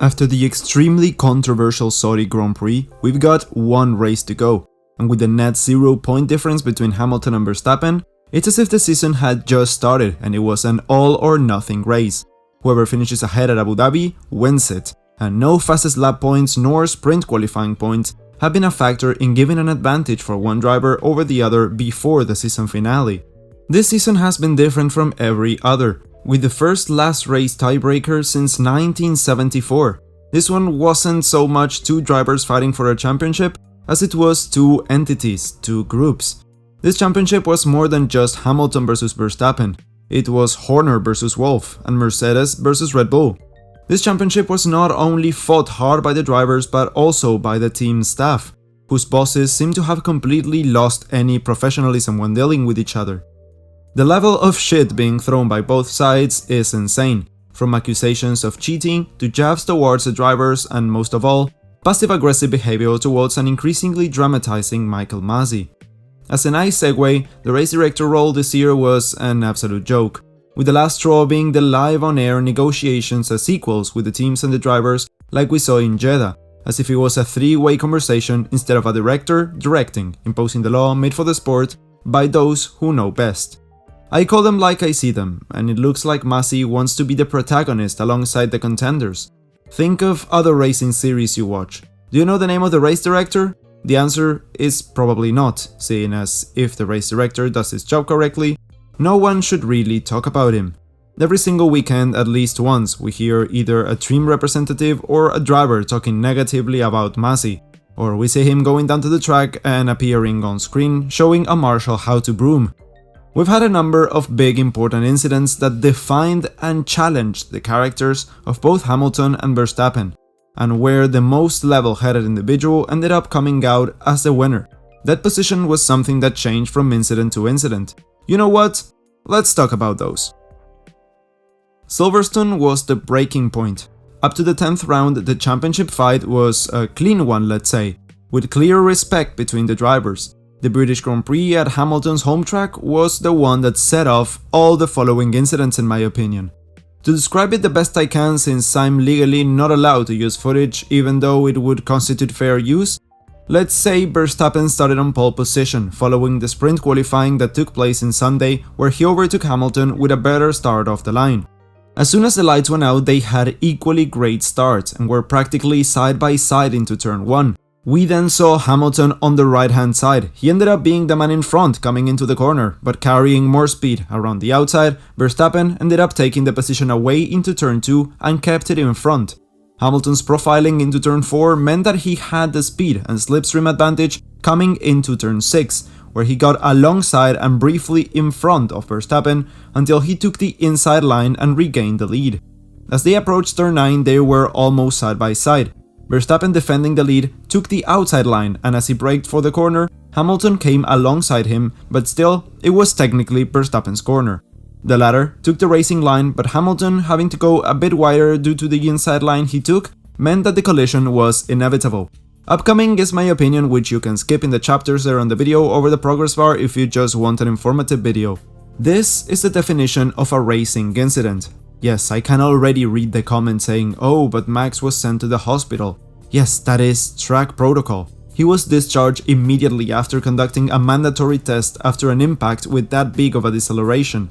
After the extremely controversial Saudi Grand Prix, we've got one race to go, and with the net 0-point difference between Hamilton and Verstappen, it's as if the season had just started and it was an all-or-nothing race. Whoever finishes ahead at Abu Dhabi wins it, and no fastest lap points nor sprint qualifying points have been a factor in giving an advantage for one driver over the other before the season finale. This season has been different from every other, with the first last race tiebreaker since 1974. This one wasn't so much two drivers fighting for a championship as it was two entities, two groups. This championship was more than just Hamilton versus Verstappen. It was Horner versus Wolff and Mercedes versus Red Bull. This championship was not only fought hard by the drivers but also by the team staff, whose bosses seem to have completely lost any professionalism when dealing with each other. The level of shit being thrown by both sides is insane, from accusations of cheating to jabs towards the drivers and, most of all, passive-aggressive behavior towards an increasingly dramatizing Michael Masi. As a nice segue, the race director role this year was an absolute joke, with the last straw being the live on-air negotiations as equals with the teams and the drivers like we saw in Jeddah, as if it was a three-way conversation instead of a director directing, imposing the law made for the sport by those who know best. I call them like I see them, and it looks like Masi wants to be the protagonist alongside the contenders. Think of other racing series you watch. Do you know the name of the race director? The answer is probably not, seeing as if the race director does his job correctly, no one should really talk about him. Every single weekend, at least once, we hear either a team representative or a driver talking negatively about Masi, or we see him going down to the track and appearing on screen showing a marshal how to broom. We've had a number of big important incidents that defined and challenged the characters of both Hamilton and Verstappen, and where the most level-headed individual ended up coming out as the winner. That position was something that changed from incident to incident. You know what? Let's talk about those. Silverstone was the breaking point. Up to the 10th round, the championship fight was a clean one, let's say, with clear respect between the drivers. The British Grand Prix at Hamilton's home track was the one that set off all the following incidents in my opinion. To describe it the best I can, since I'm legally not allowed to use footage even though it would constitute fair use, let's say Verstappen started on pole position following the sprint qualifying that took place on Sunday, where he overtook Hamilton with a better start off the line. As soon as the lights went out, they had equally great starts and were practically side by side into turn 1. We then saw Hamilton on the right-hand side. He ended up being the man in front coming into the corner, but carrying more speed around the outside. Verstappen ended up taking the position away into turn 2 and kept it in front. Hamilton's profiling into turn 4 meant that he had the speed and slipstream advantage coming into turn 6, where he got alongside and briefly in front of Verstappen until he took the inside line and regained the lead. As they approached turn 9, they were almost side by side. Verstappen, defending the lead, took the outside line, and as he braked for the corner, Hamilton came alongside him, but still, it was technically Verstappen's corner. The latter took the racing line, but Hamilton, having to go a bit wider due to the inside line he took, meant that the collision was inevitable. Upcoming is my opinion, which you can skip in the chapters there on the video over the progress bar if you just want an informative video. This is the definition of a racing incident. Yes, I can already read the comments saying, oh, but Max was sent to the hospital. Yes, that is track protocol. He was discharged immediately after conducting a mandatory test after an impact with that big of a deceleration.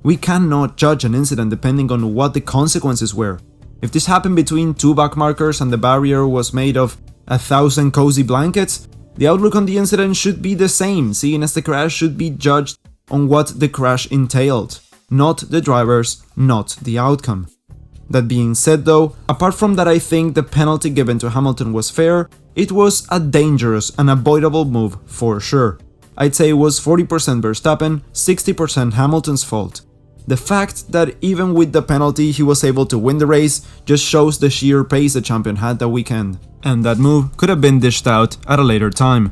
We cannot judge an incident depending on what the consequences were. If this happened between two back markers and the barrier was made of 1,000 cozy blankets, the outlook on the incident should be the same, seeing as the crash should be judged on what the crash entailed. Not the drivers, not the outcome. That being said though, apart from that I think the penalty given to Hamilton was fair, it was a dangerous and avoidable move for sure. I'd say it was 40% Verstappen, 60% Hamilton's fault. The fact that even with the penalty he was able to win the race just shows the sheer pace the champion had that weekend, and that move could have been dished out at a later time.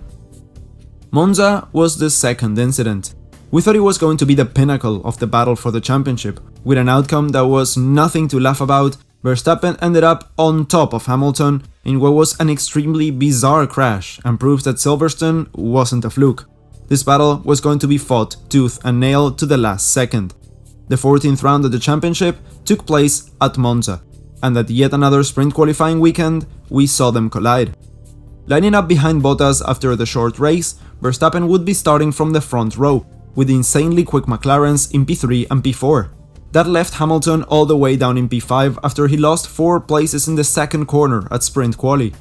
Monza was the second incident. We thought it was going to be the pinnacle of the battle for the championship. With an outcome that was nothing to laugh about, Verstappen ended up on top of Hamilton in what was an extremely bizarre crash and proves that Silverstone wasn't a fluke. This battle was going to be fought tooth and nail to the last second. The 14th round of the championship took place at Monza. and at yet another sprint qualifying weekend, we saw them collide. Lining up behind Bottas after the short race, Verstappen would be starting from the front row, with insanely quick McLarens in P3 and P4. That left Hamilton all the way down in P5 after he lost 4 places in the second corner at sprint quali.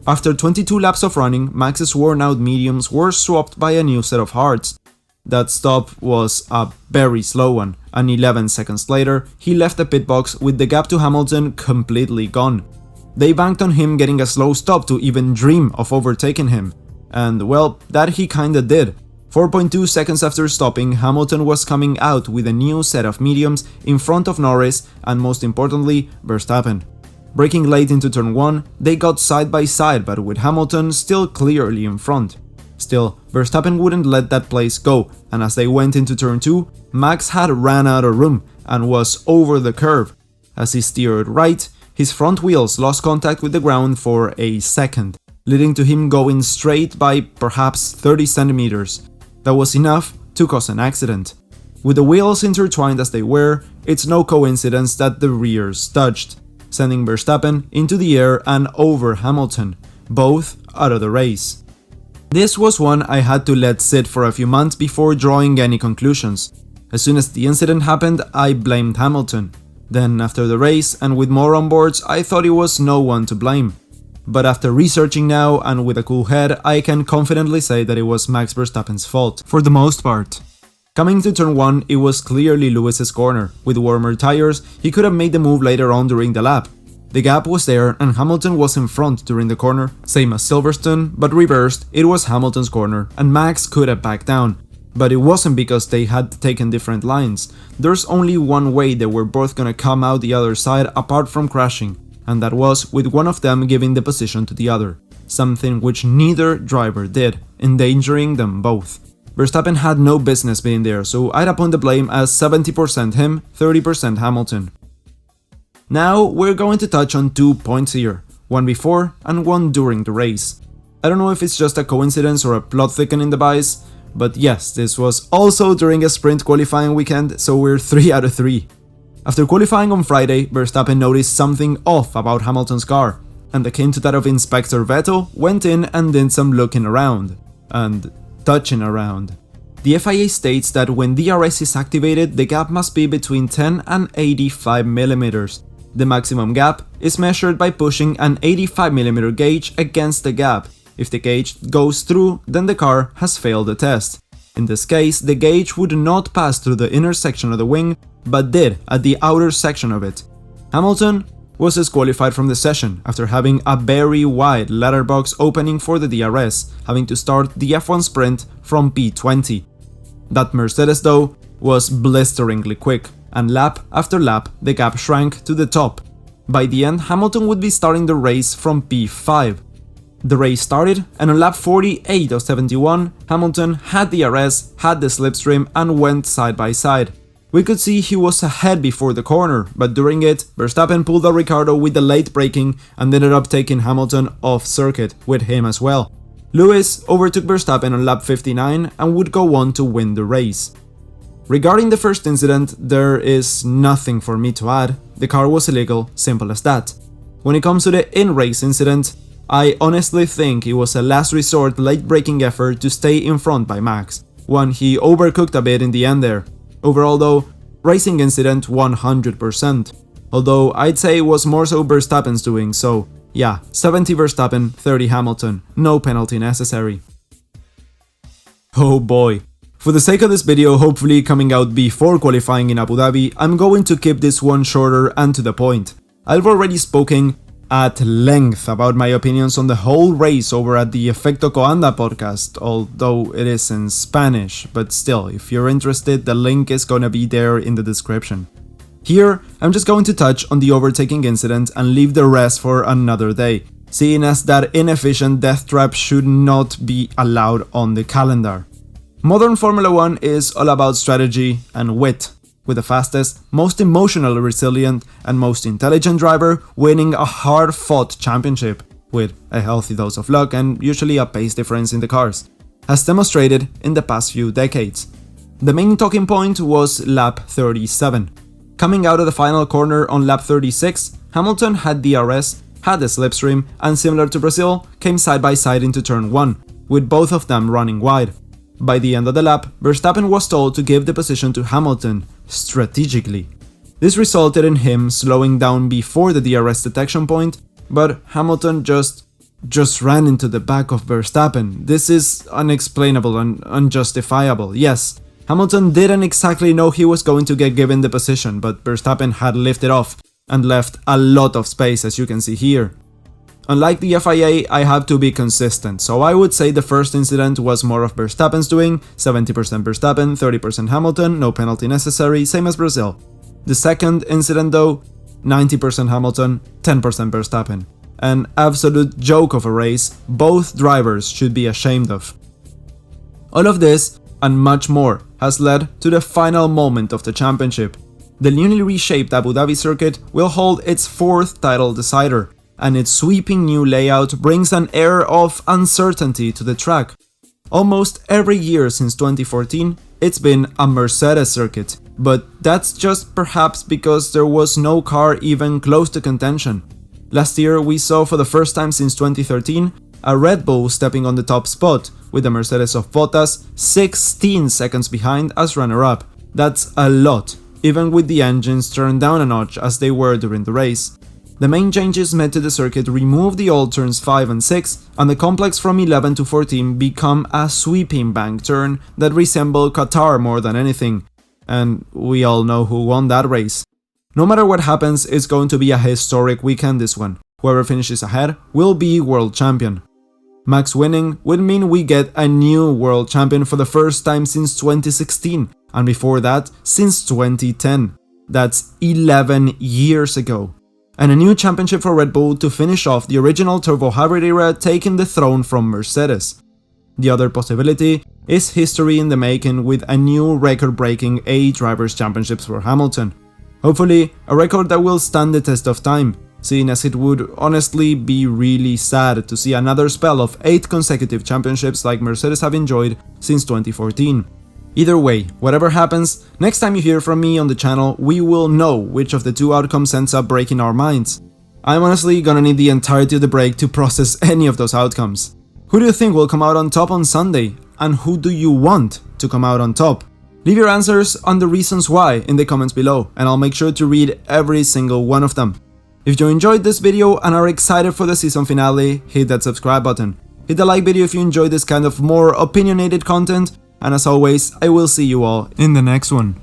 After 22 laps of running, Max's worn out mediums were swapped by a new set of hards. That stop was a very slow one, and 11 seconds later, he left the pit box with the gap to Hamilton completely gone. They banked on him getting a slow stop to even dream of overtaking him, and well, that he kinda did. 4.2 seconds after stopping, Hamilton was coming out with a new set of mediums in front of Norris and most importantly, Verstappen. Braking late into turn 1, they got side by side but with Hamilton still clearly in front. Still, Verstappen wouldn't let that place go, and as they went into turn 2, Max had ran out of room and was over the curve. As he steered right, his front wheels lost contact with the ground for a second, leading to him going straight by perhaps 30 centimeters. That was enough to cause an accident. With the wheels intertwined as they were, it's no coincidence that the rears studged, sending Verstappen into the air and over Hamilton, both out of the race. This was one I had to let sit for a few months before drawing any conclusions. As soon as the incident happened, I blamed Hamilton. Then after the race and with more on boards, I thought it was no one to blame. But after researching now and with a cool head, I can confidently say that it was Max Verstappen's fault, for the most part. Coming to turn 1, it was clearly Lewis's corner. With warmer tires, he could have made the move later on during the lap. The gap was there and Hamilton was in front during the corner, same as Silverstone, but reversed, it was Hamilton's corner and Max could have backed down. But it wasn't because they had taken different lines. There's only one way they were both gonna come out the other side apart from crashing, and that was with one of them giving the position to the other, something which neither driver did, endangering them both. Verstappen had no business being there, so I'd upon the blame as 70% him, 30% Hamilton. Now we're going to touch on 2 points here, one before and one during the race. I don't know if it's just a coincidence or a plot thickening device, but yes, this was also during a sprint qualifying weekend, so we're 3 out of 3. After qualifying on Friday, Verstappen noticed something off about Hamilton's car, and akin to that of Inspector Vettel, went in and did some looking around, and touching around. The FIA states that when DRS is activated, the gap must be between 10 and 85 mm. The maximum gap is measured by pushing an 85mm gauge against the gap. If the gauge goes through, then the car has failed the test. In this case, the gauge would not pass through the inner section of the wing, but did at the outer section of it. Hamilton was disqualified from the session after having a very wide letterbox opening for the DRS, having to start the F1 sprint from P20. That Mercedes though was blisteringly quick, and lap after lap the gap shrank to the top. By the end, Hamilton would be starting the race from P5. The race started, and on lap 48 of 71, Hamilton had DRS, had the slipstream and went side by side. We could see he was ahead before the corner, but during it, Verstappen pulled a Ricciardo with the late braking and ended up taking Hamilton off circuit with him as well. Lewis overtook Verstappen on lap 59 and would go on to win the race. Regarding the first incident, there is nothing for me to add. The car was illegal, simple as that. When it comes to the in-race incident, I honestly think it was a last resort late braking effort to stay in front by Max, one he overcooked a bit in the end there. Overall though, racing incident 100%, although I'd say it was more so Verstappen's doing, so yeah, 70 Verstappen, 30 Hamilton, no penalty necessary. Oh boy. For the sake of this video hopefully coming out before qualifying in Abu Dhabi, I'm going to keep this one shorter and to the point. I've already spoken at length about my opinions on the whole race over at the Efecto Coanda podcast, although it is in Spanish, but still, if you're interested, the link is gonna be there in the description. Here, I'm just going to touch on the overtaking incident and leave the rest for another day, seeing as that inefficient death trap should not be allowed on the calendar. Modern Formula 1 is all about strategy and wit, with the fastest, most emotionally resilient and most intelligent driver winning a hard-fought championship, with a healthy dose of luck and usually a pace difference in the cars, as demonstrated in the past few decades. The main talking point was lap 37. Coming out of the final corner on lap 36, Hamilton had DRS, had the slipstream, and similar to Brazil, came side by side into turn 1, with both of them running wide. By the end of the lap, Verstappen was told to give the position to Hamilton, strategically. This resulted in him slowing down before the DRS detection point, but Hamilton just ran into the back of Verstappen. This is unexplainable and unjustifiable. Yes, Hamilton didn't exactly know he was going to get given the position, but Verstappen had lifted off and left a lot of space, as you can see here. Unlike the FIA, I have to be consistent, so I would say the first incident was more of Verstappen's doing, 70% Verstappen, 30% Hamilton, no penalty necessary, same as Brazil. The second incident though, 90% Hamilton, 10% Verstappen. An absolute joke of a race both drivers should be ashamed of. All of this, and much more, has led to the final moment of the championship. The newly reshaped Abu Dhabi circuit will hold its 4th title decider, and its sweeping new layout brings an air of uncertainty to the track. Almost every year since 2014, it's been a Mercedes circuit, but that's just perhaps because there was no car even close to contention. Last year we saw for the first time since 2013 a Red Bull stepping on the top spot, with the Mercedes of Bottas 16 seconds behind as runner-up. That's a lot, even with the engines turned down a notch as they were during the race. The main changes made to the circuit remove the old turns 5 and 6, and the complex from 11 to 14 become a sweeping bank turn that resembled Qatar more than anything. And we all know who won that race. No matter what happens, it's going to be a historic weekend this one. Whoever finishes ahead will be world champion. Max winning would mean we get a new world champion for the first time since 2016, and before that, since 2010. That's 11 years ago. And a new championship for Red Bull to finish off the original turbo hybrid era, taking the throne from Mercedes. The other possibility is history in the making, with a new record-breaking 8 Drivers' Championships for Hamilton. Hopefully, a record that will stand the test of time, seeing as it would honestly be really sad to see another spell of 8 consecutive championships like Mercedes have enjoyed since 2014. Either way, whatever happens, next time you hear from me on the channel, we will know which of the 2 outcomes ends up breaking our minds. I'm honestly gonna need the entirety of the break to process any of those outcomes. Who do you think will come out on top on Sunday? And who do you want to come out on top? Leave your answers on the reasons why in the comments below, and I'll make sure to read every single one of them. If you enjoyed this video and are excited for the season finale, hit that subscribe button. Hit the like video if you enjoy this kind of more opinionated content, and as always, I will see you all in the next one.